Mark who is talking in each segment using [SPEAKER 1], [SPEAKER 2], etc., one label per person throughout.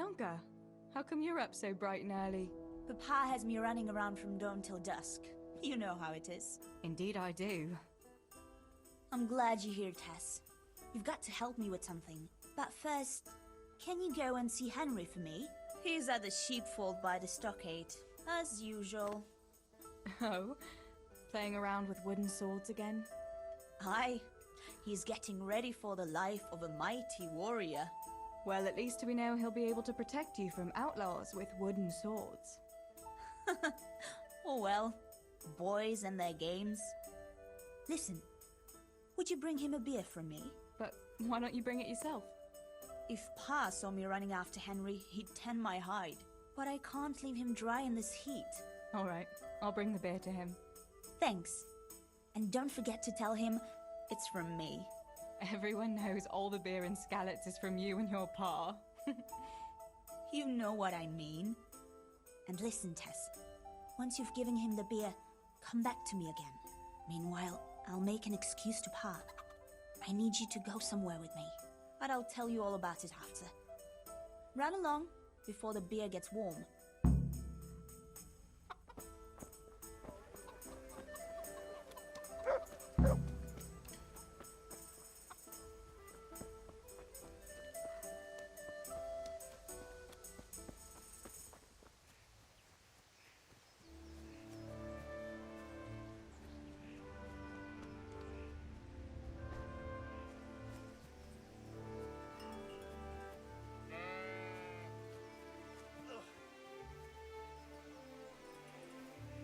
[SPEAKER 1] Bianca, how come you're up so bright and early?
[SPEAKER 2] Papa has me running around from dawn till dusk. You know how it is.
[SPEAKER 1] Indeed I do.
[SPEAKER 2] I'm glad you're here, Tess. You've got to help me with something. But first, can you go and see Henry for me? He's at the sheepfold by the stockade, as usual.
[SPEAKER 1] Oh? Playing around with wooden swords again?
[SPEAKER 2] Aye. He's getting ready for the life of a mighty warrior.
[SPEAKER 1] Well, at least we know he'll be able to protect you from outlaws with wooden swords.
[SPEAKER 2] Oh well, boys and their games. Listen, would you bring him a beer from me?
[SPEAKER 1] But why don't you bring it yourself?
[SPEAKER 2] If Pa saw me running after Henry, he'd tan my hide. But I can't leave him dry in this heat.
[SPEAKER 1] Alright, I'll bring the beer to him.
[SPEAKER 2] Thanks. And don't forget to tell him it's from me.
[SPEAKER 1] Everyone knows all the beer in Skalitz is from you and your pa.
[SPEAKER 2] You know what I mean. And listen, Tess. Once you've given him the beer, come back to me again. Meanwhile, I'll make an excuse to Pa. I need you to go somewhere with me. But I'll tell you all about it after. Run along before the beer gets warm.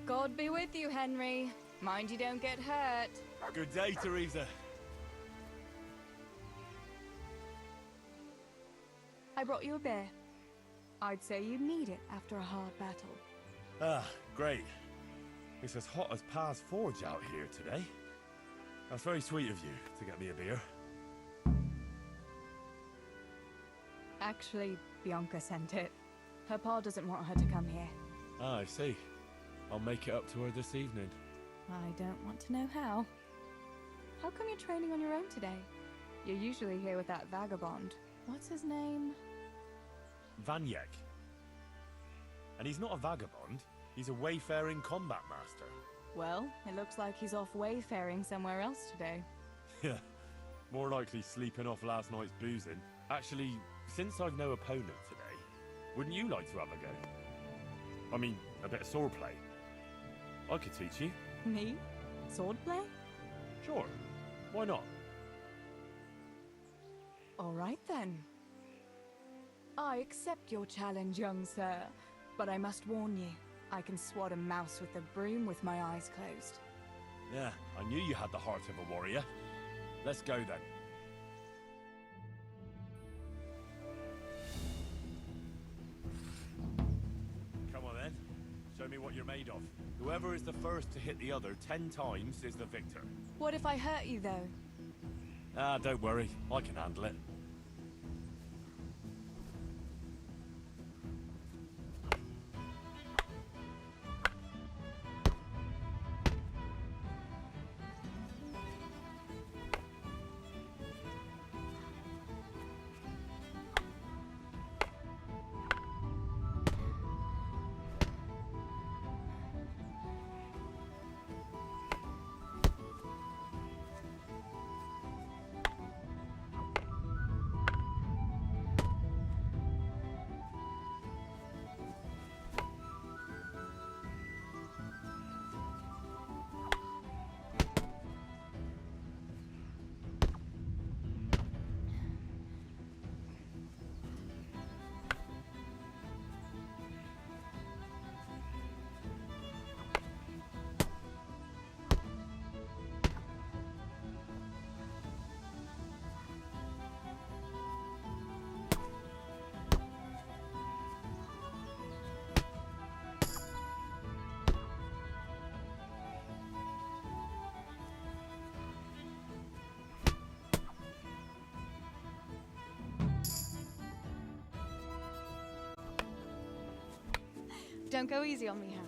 [SPEAKER 1] God be with you, Henry. Mind you don't get hurt.
[SPEAKER 3] Good day, Teresa.
[SPEAKER 1] I brought you a beer. I'd say you need it after a hard battle.
[SPEAKER 3] Ah, great. It's as hot as Pa's Forge out here today. That's very sweet of you to get me a beer.
[SPEAKER 1] Actually, Bianca sent it. Her pa doesn't want her to come here.
[SPEAKER 3] Ah, I see. I'll make it up to her this evening.
[SPEAKER 1] I don't want to know how. How come you're training on your own today? You're usually here with that vagabond. What's his name?
[SPEAKER 3] Vanyek. And he's not a vagabond. He's a wayfaring combat master.
[SPEAKER 1] Well, it looks like he's off wayfaring somewhere else today.
[SPEAKER 3] Yeah, more likely sleeping off last night's boozing. Actually, since I've no opponent today, wouldn't you like to have a go? I mean, a bit of swordplay. I could teach you.
[SPEAKER 1] Me? Swordplay?
[SPEAKER 3] Sure. Why not?
[SPEAKER 1] All right then. I accept your challenge, young sir. But I must warn you, I can swat a mouse with a broom with my eyes closed.
[SPEAKER 3] Yeah, I knew you had the heart of a warrior. Let's go then. Come on then. Show me what you're made of. Whoever is the first to hit the other 10 times is the victor.
[SPEAKER 1] What if I hurt you, though?
[SPEAKER 3] Ah, don't worry. I can handle it.
[SPEAKER 1] Don't go easy on me, Hal.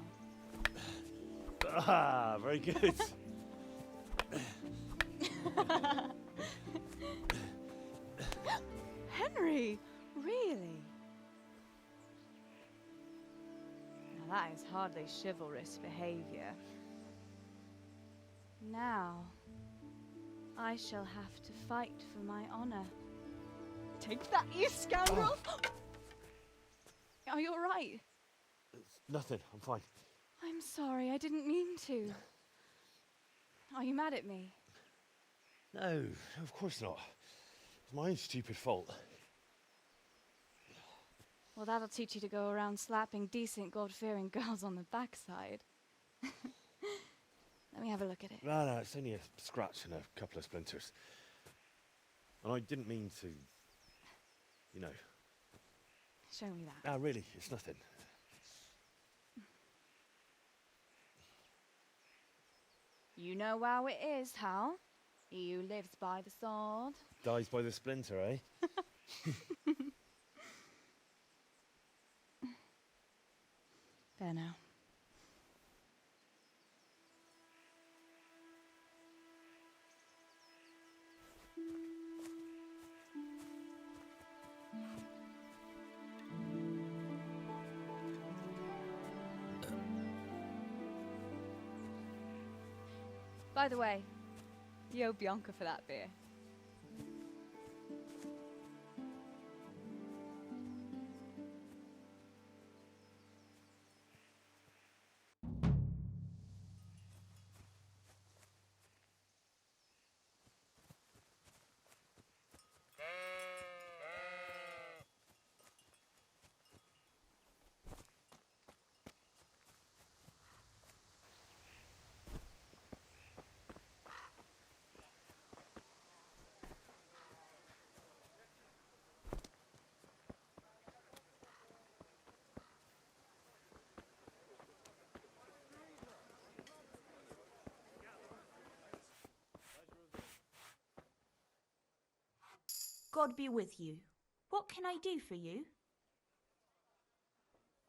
[SPEAKER 3] Ah, very good.
[SPEAKER 1] Henry, really? That is hardly chivalrous behavior. Now, I shall have to fight for my honor. Take that, you scoundrel! Are you alright?
[SPEAKER 3] It's nothing, I'm fine.
[SPEAKER 1] I'm sorry, I didn't mean to. Are you mad at me?
[SPEAKER 3] No, of course not. It's my own stupid fault.
[SPEAKER 1] Well, that'll teach you to go around slapping decent, God-fearing girls on the backside. Let me have a look at it.
[SPEAKER 3] No, it's only a scratch and a couple of splinters. And I didn't mean to, you know.
[SPEAKER 1] Show me that.
[SPEAKER 3] No, really, it's nothing.
[SPEAKER 1] You know how it is, Hal. He who lives by the sword
[SPEAKER 3] Dies by the splinter, eh?
[SPEAKER 1] There now. By the way, you owe Bianca for that beer.
[SPEAKER 2] God be with you. What can I do for you?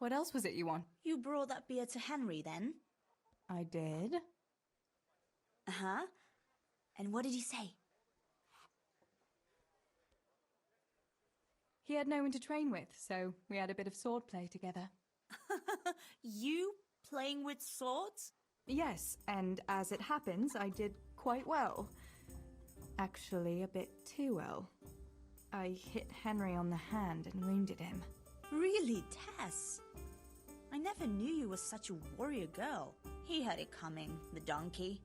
[SPEAKER 1] What else was it you want?
[SPEAKER 2] You brought that beer to Henry then?
[SPEAKER 1] I did.
[SPEAKER 2] Uh-huh. And what did he say?
[SPEAKER 1] He had no one to train with, so we had a bit of swordplay together.
[SPEAKER 2] You playing with swords?
[SPEAKER 1] Yes, and as it happens, I did quite well. Actually, a bit too well. I hit Henry on the hand and wounded him.
[SPEAKER 2] Really, Tess? I never knew you were such a warrior girl. He had it coming, the donkey.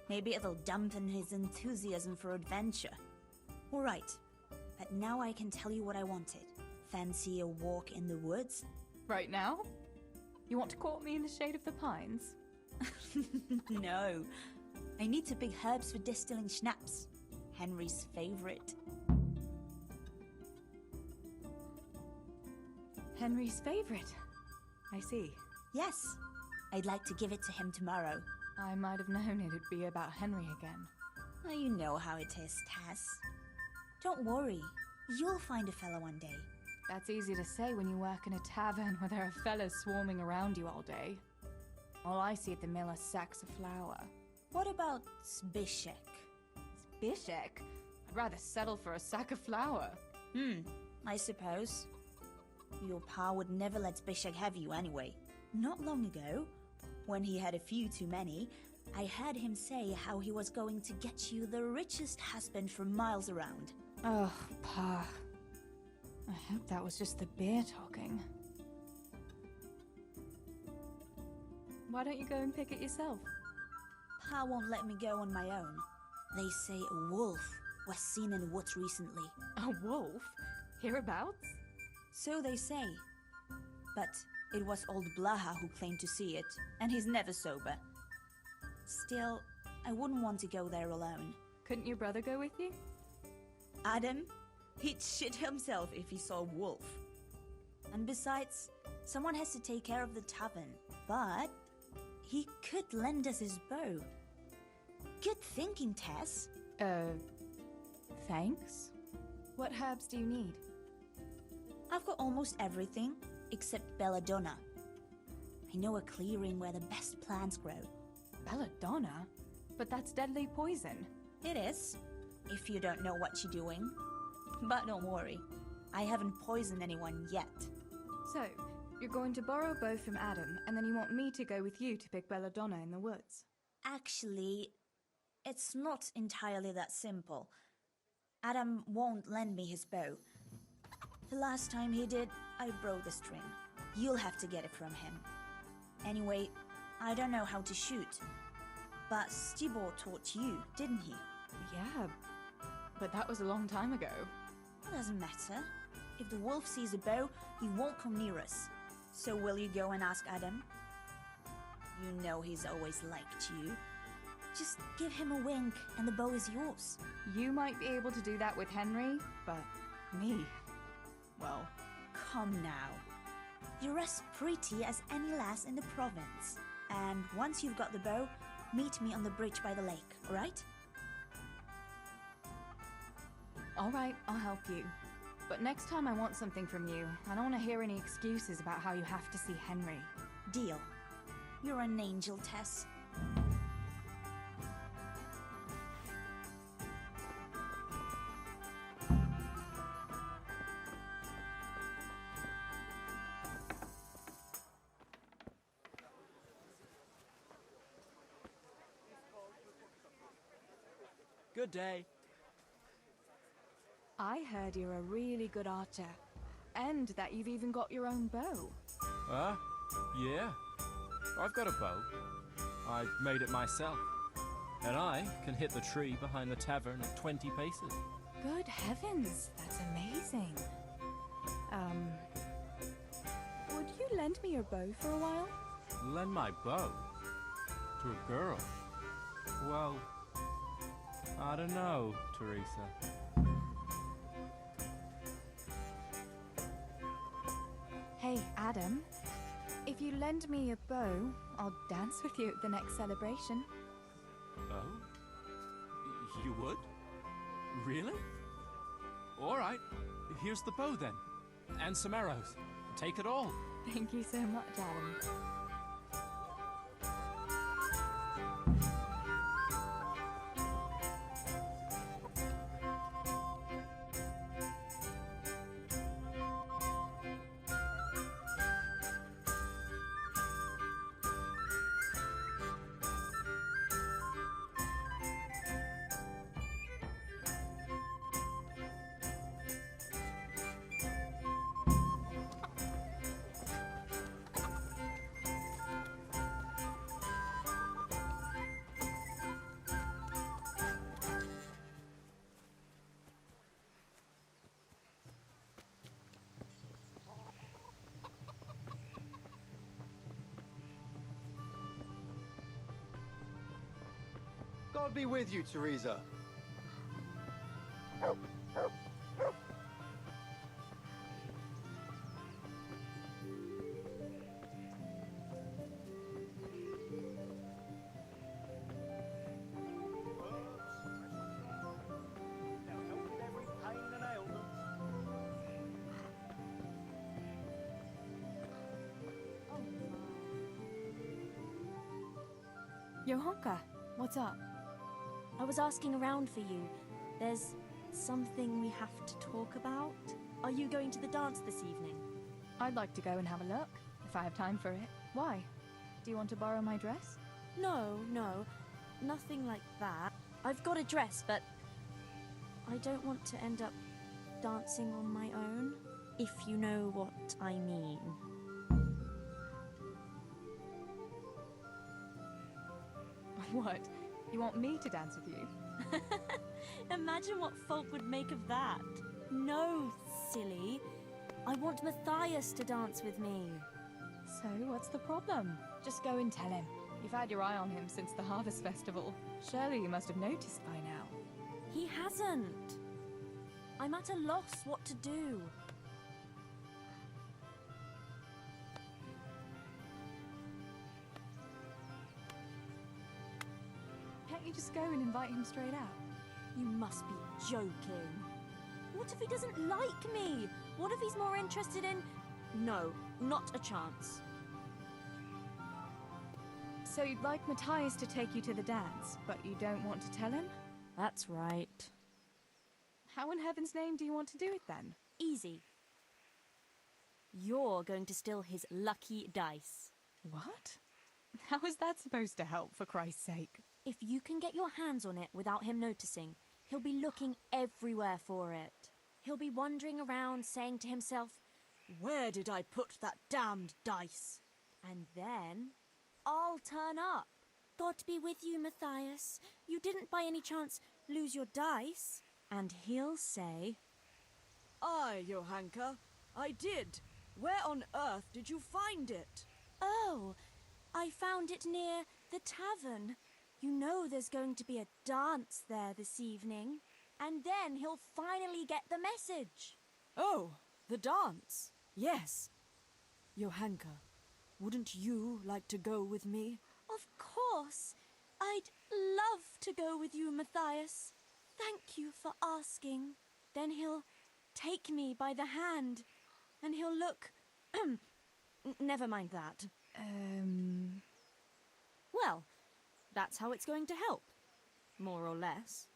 [SPEAKER 2] Maybe it'll dampen his enthusiasm for adventure. All right, but now I can tell you what I wanted. Fancy a walk in the woods?
[SPEAKER 1] Right now? You want to court me in the shade of the pines?
[SPEAKER 2] No. I need to pick herbs for distilling schnapps. Henry's favorite.
[SPEAKER 1] Henry's favorite. I see.
[SPEAKER 2] Yes. I'd like to give it to him tomorrow.
[SPEAKER 1] I might have known it'd be about Henry again.
[SPEAKER 2] Oh, you know how it is, Tess. Don't worry. You'll find a fella one day.
[SPEAKER 1] That's easy to say when you work in a tavern where there are fellas swarming around you all day. All I see at the mill are sacks of flour.
[SPEAKER 2] What about Zbyszek?
[SPEAKER 1] Zbyszek? I'd rather settle for a sack of flour.
[SPEAKER 2] I suppose. Your pa would never let Zbyszek have you anyway. Not long ago, when he had a few too many, I heard him say how he was going to get you the richest husband for miles around.
[SPEAKER 1] Oh, Pa. I hope that was just the beer talking. Why don't you go and pick it yourself?
[SPEAKER 2] Pa won't let me go on my own. They say a wolf was seen in the woods recently.
[SPEAKER 1] A wolf? Hereabouts?
[SPEAKER 2] So they say. But it was old Blaha who claimed to see it, and he's never sober. Still, I wouldn't want to go there alone.
[SPEAKER 1] Couldn't your brother go with you?
[SPEAKER 2] Adam? He'd shit himself if he saw a wolf. And besides, someone has to take care of the tavern. But he could lend us his bow. Good thinking, Tess.
[SPEAKER 1] Thanks? What herbs do you need?
[SPEAKER 2] I've got almost everything, except belladonna. I know a clearing where the best plants grow.
[SPEAKER 1] Belladonna? But that's deadly poison.
[SPEAKER 2] It is, if you don't know what you're doing. But don't worry, I haven't poisoned anyone yet.
[SPEAKER 1] So, You're going to borrow a bow from Adam, and then you want me to go with you to pick belladonna in the woods.
[SPEAKER 2] Actually, it's not entirely that simple. Adam won't lend me his bow. The last time he did, I broke the string. You'll have to get it from him. Anyway, I don't know how to shoot. But Stibor taught you, didn't he?
[SPEAKER 1] Yeah, but that was a long time ago.
[SPEAKER 2] It doesn't matter. If the wolf sees a bow, he won't come near us. So will you go and ask Adam? You know he's always liked you. Just give him a wink and the bow is yours.
[SPEAKER 1] You might be able to do that with Henry, but me, well...
[SPEAKER 2] Come now. You're as pretty as any lass in the province. And once you've got the bow, meet me on the bridge by the lake, alright?
[SPEAKER 1] Alright, I'll help you. But next time I want something from you, I don't want to hear any excuses about how you have to see Henry.
[SPEAKER 2] Deal. You're an angel, Tess.
[SPEAKER 4] Good day.
[SPEAKER 1] I heard you're a really good archer, and that you've even got your own bow.
[SPEAKER 4] Yeah. I've got a bow. I've made it myself. And I can hit the tree behind the tavern at 20 paces.
[SPEAKER 1] Good heavens, that's amazing. Would you lend me your bow for a while?
[SPEAKER 4] Lend my bow? To a girl? Well, I don't know, Teresa.
[SPEAKER 1] Hey, Adam. If you lend me your bow, I'll dance with you at the next celebration.
[SPEAKER 4] Oh? You would? Really? All right. Here's the bow then. And some arrows. Take it all.
[SPEAKER 1] Thank you so much, Adam.
[SPEAKER 5] God be with you, Teresa.
[SPEAKER 1] Johanka, what's up?
[SPEAKER 6] I was asking around for you. There's something we have to talk about. Are you going to the dance this evening?
[SPEAKER 1] I'd like to go and have a look, if I have time for it. Why? Do you want to borrow my dress?
[SPEAKER 6] No, nothing like that. I've got a dress, but I don't want to end up dancing on my own, if you know what I mean.
[SPEAKER 1] What? You want me to dance with you?
[SPEAKER 6] Imagine what folk would make of that. No, silly. I want Matthias to dance with me.
[SPEAKER 1] So, what's the problem? Just go and tell him. You've had your eye on him since the Harvest Festival. Surely you must have noticed by now.
[SPEAKER 6] He hasn't. I'm at a loss what to do.
[SPEAKER 1] Can't you just go and invite him straight out?
[SPEAKER 6] You must be joking. What if he doesn't like me? What if he's more interested in... No, not a chance.
[SPEAKER 1] So you'd like Matthias to take you to the dance, but you don't want to tell him?
[SPEAKER 6] That's right.
[SPEAKER 1] How in heaven's name do you want to do it then?
[SPEAKER 6] Easy. You're going to steal his lucky dice.
[SPEAKER 1] What? How is that supposed to help, for Christ's sake?
[SPEAKER 6] If you can get your hands on it without him noticing, he'll be looking everywhere for it. He'll be wandering around saying to himself, "Where did I put that damned dice?" And then I'll turn up. God be with you, Matthias. You didn't by any chance lose your dice? And he'll say,
[SPEAKER 7] "Aye, Johanka, I did. Where on earth did you find it?"
[SPEAKER 6] "Oh, I found it near the tavern. You know there's going to be a dance there this evening." And then he'll finally get the message.
[SPEAKER 7] "Oh, the dance. Yes. Johanka, wouldn't you like to go with me?"
[SPEAKER 6] Of course. I'd love to go with you, Matthias. Thank you for asking. Then he'll take me by the hand, and he'll look... Never mind that. Well, that's how it's going to help. More or less.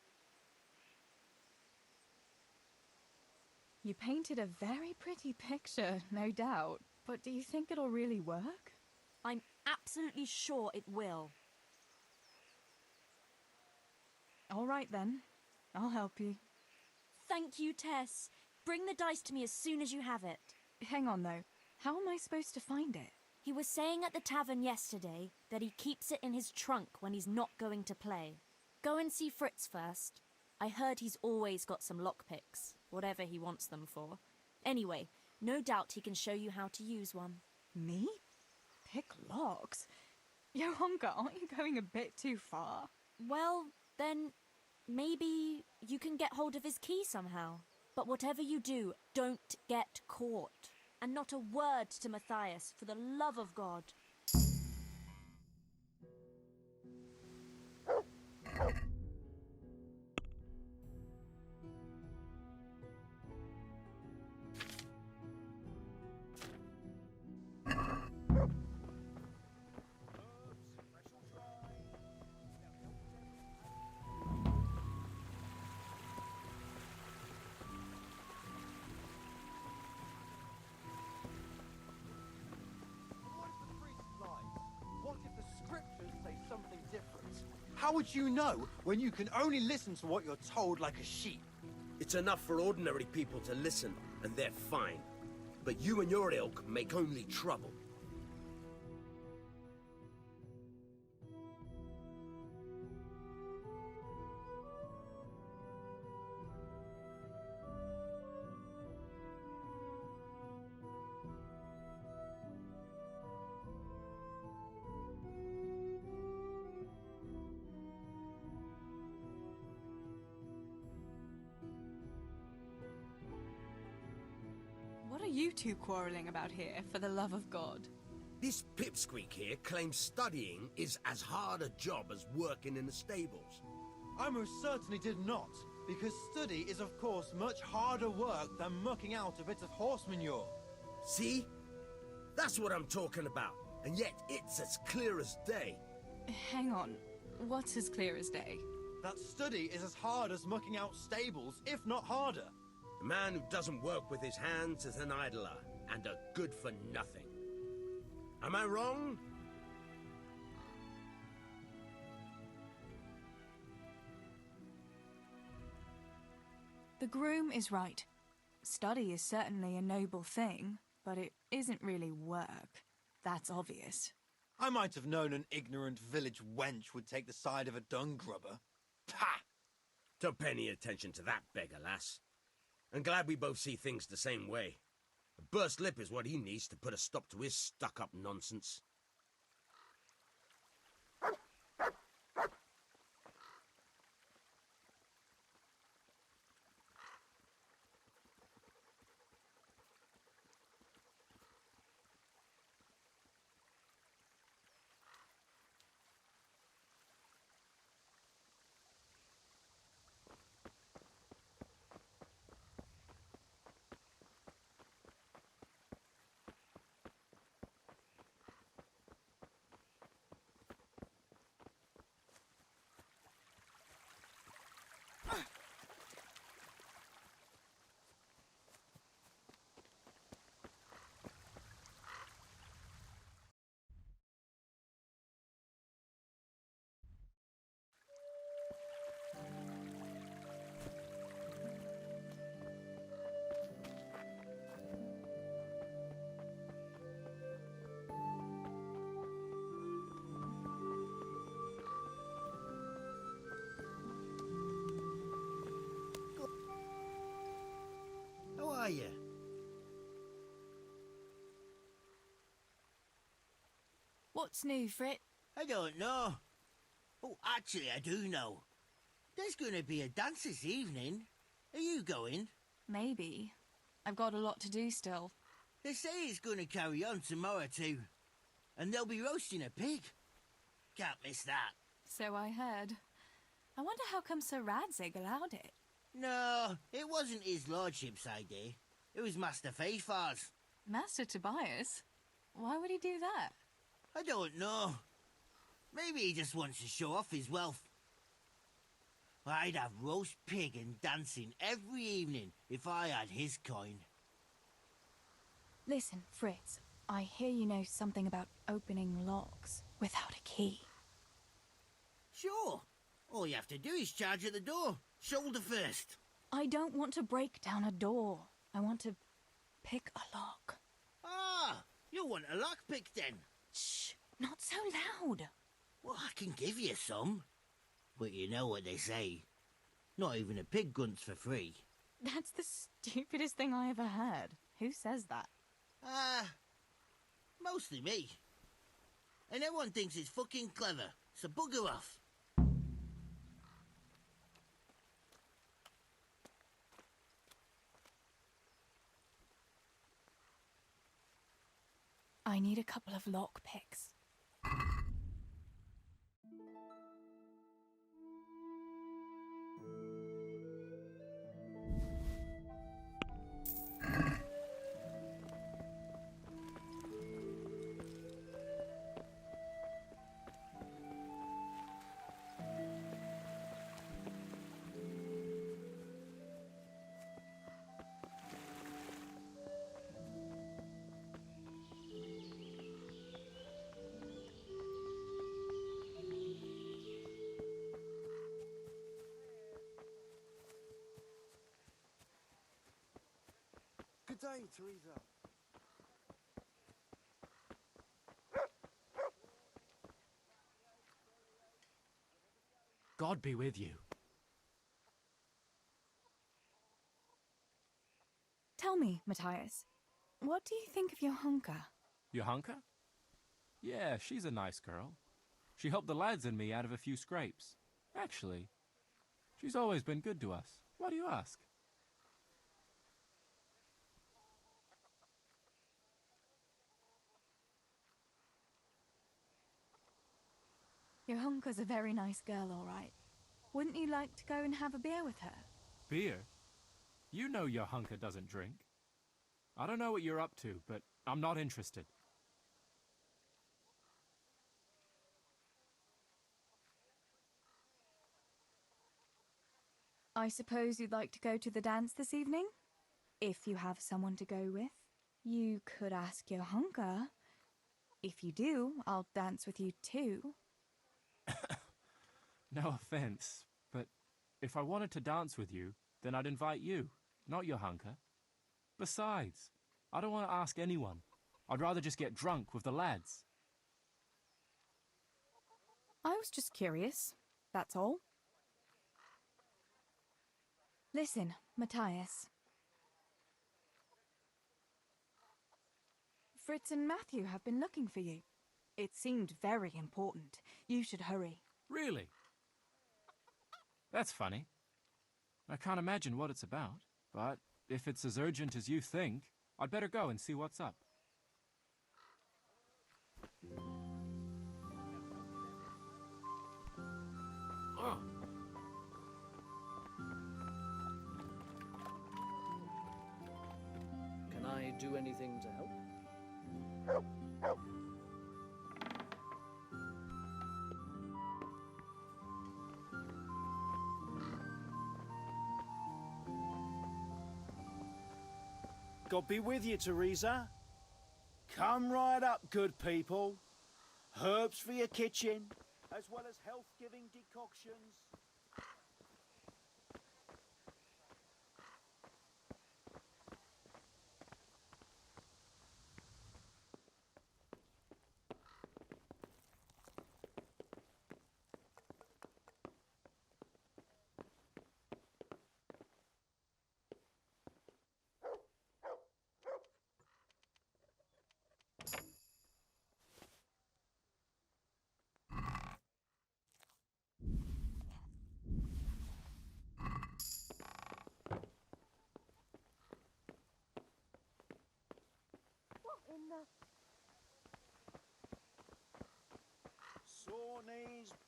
[SPEAKER 1] You painted a very pretty picture, no doubt. But do you think it'll really work?
[SPEAKER 6] I'm absolutely sure it will.
[SPEAKER 1] All right then. I'll help you.
[SPEAKER 6] Thank you, Tess. Bring the dice to me as soon as you have it.
[SPEAKER 1] Hang on though. How am I supposed to find it?
[SPEAKER 6] He was saying at the tavern yesterday that he keeps it in his trunk when he's not going to play. Go and see Fritz first. I heard he's always got some lockpicks, whatever he wants them for. Anyway, no doubt he can show you how to use one.
[SPEAKER 1] Me? Pick locks? Johanka, aren't you going a bit too far?
[SPEAKER 6] Well, then maybe you can get hold of his key somehow. But whatever you do, don't get caught. And not a word to Matthias, for the love of God.
[SPEAKER 5] How would you know when you can only listen to what you're told like a sheep?
[SPEAKER 8] It's enough for ordinary people to listen, and they're fine. But you and your ilk make only trouble.
[SPEAKER 1] What are you two quarrelling about here, for the love of God?
[SPEAKER 8] This pipsqueak here claims studying is as hard a job as working in the stables.
[SPEAKER 5] I most certainly did not, because study is of course much harder work than mucking out a bit of horse manure.
[SPEAKER 8] See? That's what I'm talking about, and yet it's as clear as day.
[SPEAKER 1] Hang on. What's as clear as day?
[SPEAKER 5] That study is as hard as mucking out stables, if not harder.
[SPEAKER 8] A man who doesn't work with his hands is an idler, and a good for nothing. Am I wrong?
[SPEAKER 1] The groom is right. Study is certainly a noble thing, but it isn't really work. That's obvious.
[SPEAKER 5] I might have known an ignorant village wench would take the side of a dung grubber. Pah!
[SPEAKER 8] Don't pay any attention to that beggar, lass. I'm glad we both see things the same way. A burst lip is what he needs to put a stop to his stuck-up nonsense.
[SPEAKER 7] What's new, Frit?
[SPEAKER 9] I don't know. Oh, actually, I do know. There's going to be a dance this evening. Are you going?
[SPEAKER 1] Maybe. I've got a lot to do still.
[SPEAKER 9] They say it's going to carry on tomorrow too. And they'll be roasting a pig. Can't miss that.
[SPEAKER 10] So I heard. I wonder how come Sir Radzig allowed it.
[SPEAKER 9] No, it wasn't his lordship's idea. It was Master Faithfar's.
[SPEAKER 10] Master Tobias? Why would he do that?
[SPEAKER 9] I don't know. Maybe he just wants to show off his wealth. I'd have roast pig and dancing every evening if I had his coin.
[SPEAKER 1] Listen, Fritz, I hear you know something about opening locks without a key.
[SPEAKER 9] Sure. All you have to do is charge at the door, shoulder first.
[SPEAKER 1] I don't want to break down a door. I want to pick a lock.
[SPEAKER 9] Ah, you want a lockpick then?
[SPEAKER 1] Shh, not so loud.
[SPEAKER 9] Well, I can give you some. But you know what they say. Not even a pig grunts for free.
[SPEAKER 1] That's the stupidest thing I ever heard. Who says that?
[SPEAKER 9] Mostly me. And everyone thinks it's fucking clever, so bugger off.
[SPEAKER 1] I need a couple of lock picks.
[SPEAKER 11] Good day, Teresa.
[SPEAKER 4] God be with you.
[SPEAKER 1] Tell me, Matthias, what do you think of your hunker?
[SPEAKER 4] Johanka? Yeah, she's a nice girl. She helped the lads and me out of a few scrapes. Actually, she's always been good to us. Why do you ask?
[SPEAKER 1] Your hunker's a very nice girl, all right. Wouldn't you like to go and have a beer with her?
[SPEAKER 4] Beer? You know Johanka doesn't drink. I don't know what you're up to, but I'm not interested.
[SPEAKER 1] I suppose you'd like to go to the dance this evening? If you have someone to go with, you could ask your hunker. If you do, I'll dance with you too.
[SPEAKER 4] No offense, but if I wanted to dance with you, then I'd invite you, not Johanka. Besides, I don't want to ask anyone. I'd rather just get drunk with the lads.
[SPEAKER 1] I was just curious, that's all. Listen, Matthias. Fritz and Matthew have been looking for you. It seemed very important. You should hurry.
[SPEAKER 4] Really? That's funny. I can't imagine what it's about, but if it's as urgent as you think, I'd better go and see what's up.
[SPEAKER 8] Oh.
[SPEAKER 11] Can I do anything to help? God be with you, Teresa. Come right up, good people. Herbs for your kitchen, as well as health-giving decoctions.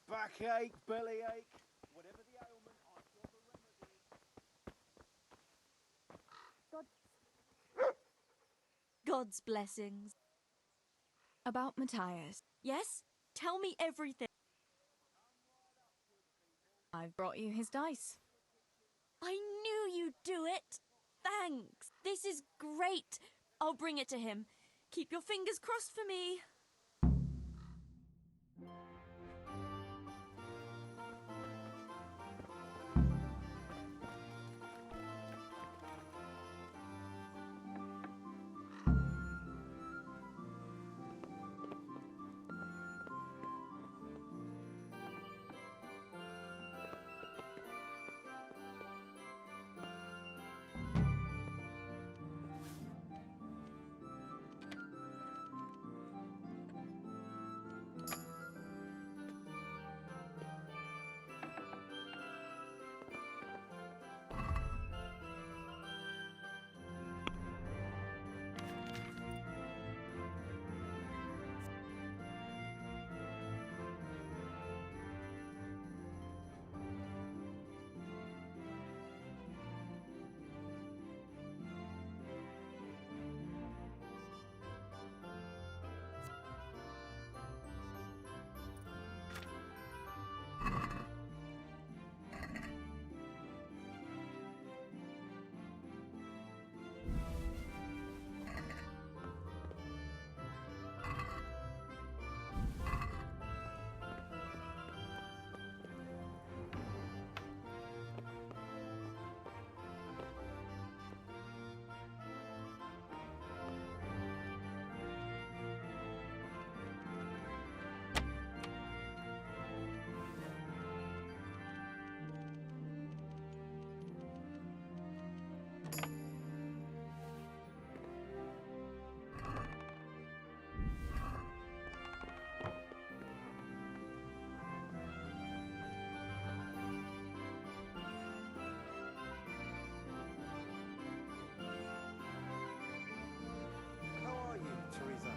[SPEAKER 11] Backache, bellyache, whatever the ailment, I've got the remedy.
[SPEAKER 6] God's blessings.
[SPEAKER 1] About Matthias.
[SPEAKER 6] Yes? Tell me everything.
[SPEAKER 1] I've brought you his dice.
[SPEAKER 6] I knew you'd do it. Thanks. This is great. I'll bring it to him. Keep your fingers crossed for me.
[SPEAKER 5] How are you, Teresa?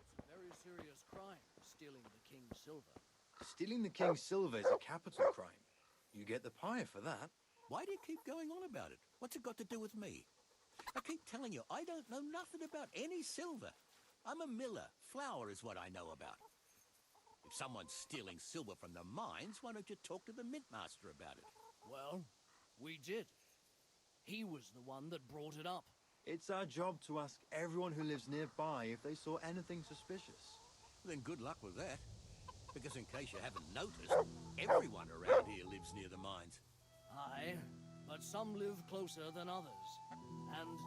[SPEAKER 12] It's a very serious crime, stealing the king's silver.
[SPEAKER 5] Stealing the king's silver is a capital crime. You get the pie for that.
[SPEAKER 13] Why do you keep going on about it? What's it got to do with me? I keep telling you, I don't know nothing about any silver. I'm a miller. Flour is what I know about. If someone's stealing silver from the mines, why don't you talk to the mint master about it?
[SPEAKER 12] Well, we did. He was the one that brought it up.
[SPEAKER 5] It's our job to ask everyone who lives nearby if they saw anything suspicious.
[SPEAKER 13] Then good luck with that. Because in case you haven't noticed, everyone around here lives near the mines.
[SPEAKER 12] Aye, but some live closer than others. And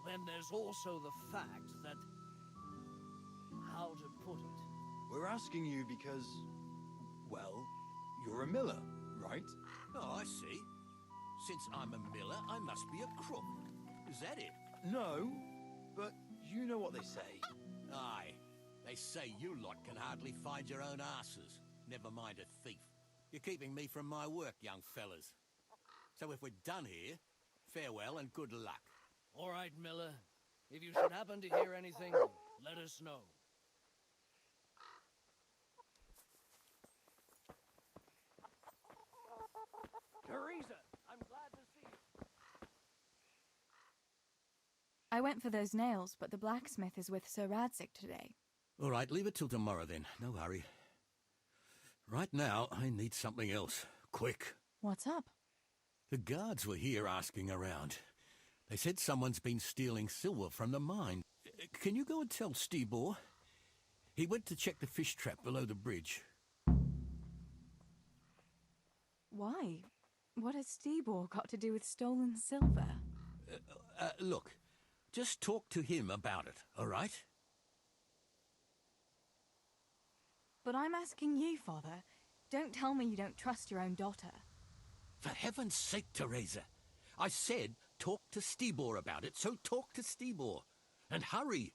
[SPEAKER 12] then there's also the fact that... how to put it?
[SPEAKER 5] We're asking you because, well, you're a miller, right?
[SPEAKER 13] Oh, I see. Since I'm a miller, I must be a crook. Is that it?
[SPEAKER 5] No, but you know what they say.
[SPEAKER 13] Aye. They say you lot can hardly find your own asses. Never mind a thief. You're keeping me from my work, young fellas. So if we're done here, farewell and good luck.
[SPEAKER 12] All right, Miller. If you should happen to hear anything, let us know. Teresa, I'm glad to see you.
[SPEAKER 1] I went for those nails, but the blacksmith is with Sir Radzik today.
[SPEAKER 13] All right, leave it till tomorrow then. No hurry. Right now, I need something else. Quick.
[SPEAKER 1] What's up?
[SPEAKER 13] The guards were here asking around. They said someone's been stealing silver from the mine. Can you go and tell Stibor? He went to check the fish trap below the bridge.
[SPEAKER 1] Why? What has Stibor got to do with stolen silver?
[SPEAKER 13] Look, Just talk to him about it, all right?
[SPEAKER 1] But I'm asking you, Father. Don't tell me you don't trust your own daughter.
[SPEAKER 13] For heaven's sake, Teresa. I said talk to Stibor about it, so talk to Stibor. And hurry.